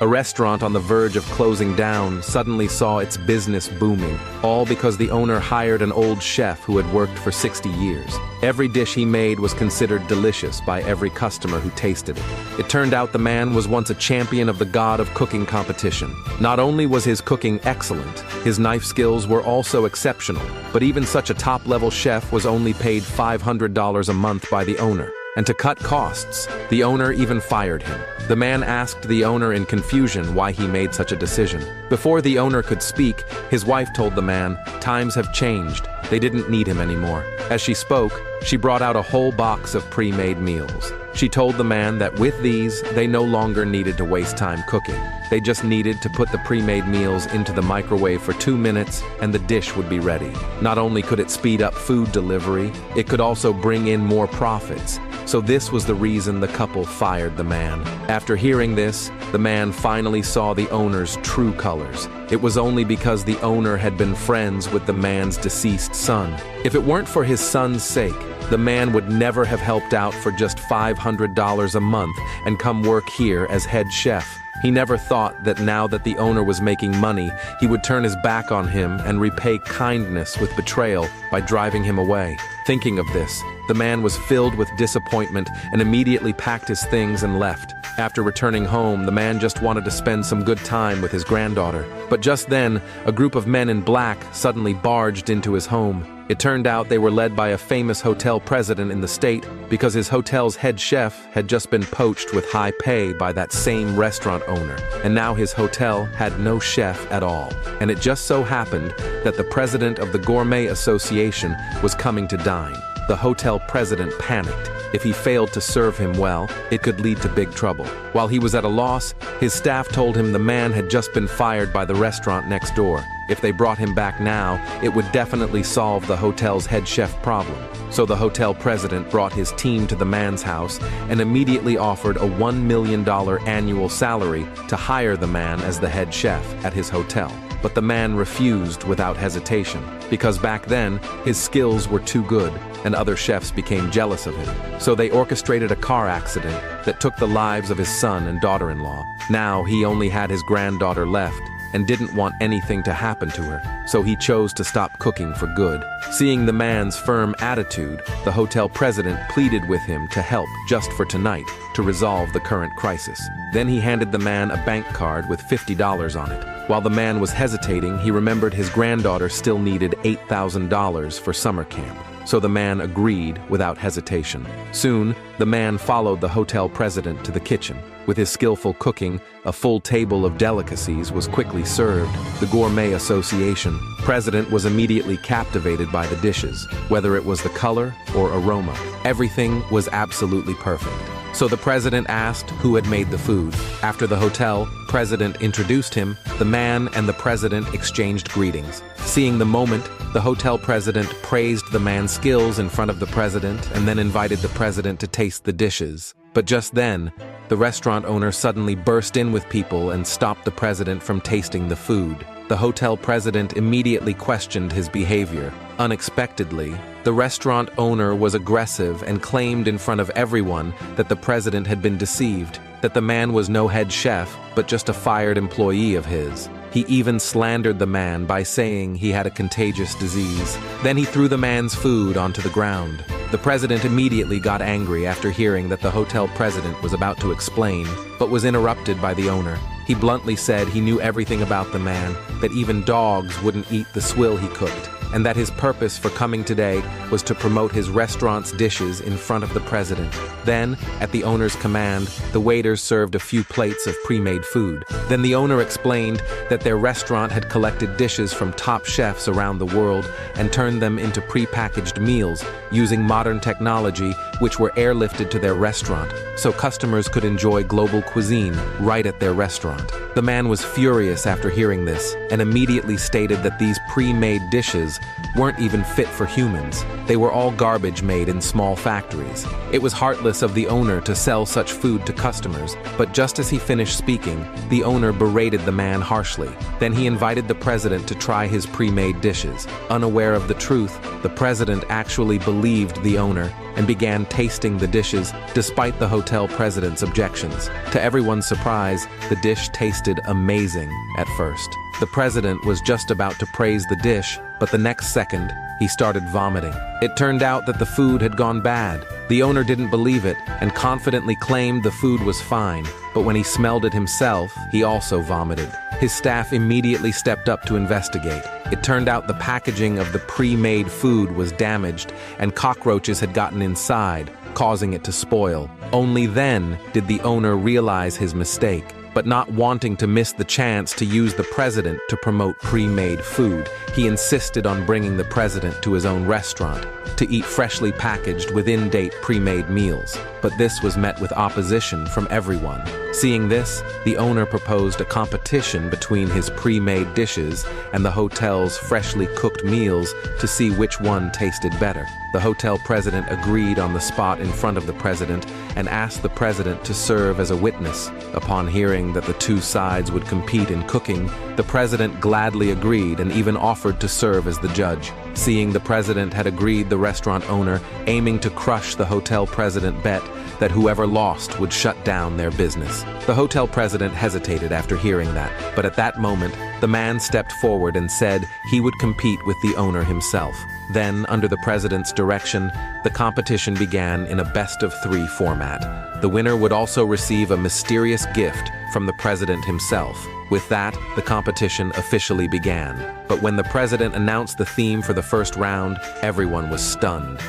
A restaurant on the verge of closing down suddenly saw its business booming, all because the owner hired an old chef who had worked for 60 years. Every dish he made was considered delicious by every customer who tasted it. It turned out the man was once a champion of the god of cooking competition. Not only was his cooking excellent, his knife skills were also exceptional, but even such a top-level chef was only paid $500 a month by the owner. And to cut costs, the owner even fired him. The man asked the owner in confusion why he made such a decision. Before the owner could speak, his wife told the man, "Times have changed. They didn't need him anymore." As she spoke, she brought out a whole box of pre-made meals. She told the man that with these, they no longer needed to waste time cooking. They just needed to put the pre-made meals into the microwave for 2 minutes and the dish would be ready. Not only could it speed up food delivery, it could also bring in more profits. So this was the reason the couple fired the man. After hearing this, the man finally saw the owner's true colors. It was only because the owner had been friends with the man's deceased son. If it weren't for his son's sake, the man would never have helped out for just $500 a month and come work here as head chef. He never thought that now that the owner was making money, he would turn his back on him and repay kindness with betrayal by driving him away. Thinking of this, the man was filled with disappointment and immediately packed his things and left. After returning home, the man just wanted to spend some good time with his granddaughter. But just then, a group of men in black suddenly barged into his home. It turned out they were led by a famous hotel president in the state because his hotel's head chef had just been poached with high pay by that same restaurant owner. And now his hotel had no chef at all. And it just so happened that the president of the Gourmet Association was coming to dine. The hotel president panicked. If he failed to serve him well, it could lead to big trouble. While he was at a loss, his staff told him the man had just been fired by the restaurant next door. If they brought him back now, it would definitely solve the hotel's head chef problem. So the hotel president brought his team to the man's house and immediately offered a $1 million annual salary to hire the man as the head chef at his hotel. But the man refused without hesitation, because back then, his skills were too good, and other chefs became jealous of him. So they orchestrated a car accident that took the lives of his son and daughter-in-law. Now he only had his granddaughter left, and didn't want anything to happen to her, so he chose to stop cooking for good. Seeing the man's firm attitude, the hotel president pleaded with him to help just for tonight to resolve the current crisis. Then he handed the man a bank card with $50 on it. While the man was hesitating, he remembered his granddaughter still needed $8,000 for summer camp. So the man agreed without hesitation. Soon, the man followed the hotel president to the kitchen. With his skillful cooking, a full table of delicacies was quickly served. The Gourmet Association president was immediately captivated by the dishes, whether it was the color or aroma. Everything was absolutely perfect. So the president asked who had made the food. After the hotel president introduced him, the man and the president exchanged greetings. Seeing the moment, the hotel president praised the man's skills in front of the president and then invited the president to taste the dishes. But just then, the restaurant owner suddenly burst in with people and stopped the president from tasting the food. The hotel president immediately questioned his behavior. Unexpectedly, the restaurant owner was aggressive and claimed in front of everyone that the president had been deceived, that the man was no head chef, but just a fired employee of his. He even slandered the man by saying he had a contagious disease. Then he threw the man's food onto the ground. The president immediately got angry after hearing that the hotel president was about to explain, but was interrupted by the owner. He bluntly said he knew everything about the man, that even dogs wouldn't eat the swill he cooked, and that his purpose for coming today was to promote his restaurant's dishes in front of the president. Then, at the owner's command, the waiters served a few plates of pre-made food. Then the owner explained that their restaurant had collected dishes from top chefs around the world and turned them into pre-packaged meals using modern technology, which were airlifted to their restaurant, so customers could enjoy global cuisine right at their restaurant. The man was furious after hearing this and immediately stated that these pre-made dishes weren't even fit for humans. They were all garbage made in small factories. It was heartless of the owner to sell such food to customers, but just as he finished speaking, the owner berated the man harshly. Then he invited the president to try his pre-made dishes. Unaware of the truth, the president actually believed the owner and began tasting the dishes despite the hotel president's objections. To everyone's surprise, the dish tasted amazing at first. The president was just about to praise the dish, but the next second, he started vomiting. It turned out that the food had gone bad. The owner didn't believe it and confidently claimed the food was fine, but when he smelled it himself, he also vomited. His staff immediately stepped up to investigate. It turned out the packaging of the pre-made food was damaged and cockroaches had gotten inside, causing it to spoil. Only then did the owner realize his mistake. But not wanting to miss the chance to use the president to promote pre-made food, he insisted on bringing the president to his own restaurant to eat freshly packaged within-date pre-made meals. But this was met with opposition from everyone. Seeing this, the owner proposed a competition between his pre-made dishes and the hotel's freshly cooked meals to see which one tasted better. The hotel president agreed on the spot in front of the president and asked the president to serve as a witness. Upon hearing that the two sides would compete in cooking, the president gladly agreed and even offered to serve as the judge. Seeing the president had agreed, the restaurant owner, aiming to crush the hotel president, bet that whoever lost would shut down their business. The hotel president hesitated after hearing that, but at that moment, the man stepped forward and said he would compete with the owner himself. Then, under the president's direction, the competition began in a best-of-3 format. The winner would also receive a mysterious gift from the president himself. With that, the competition officially began. But when the president announced the theme for the first round, everyone was stunned.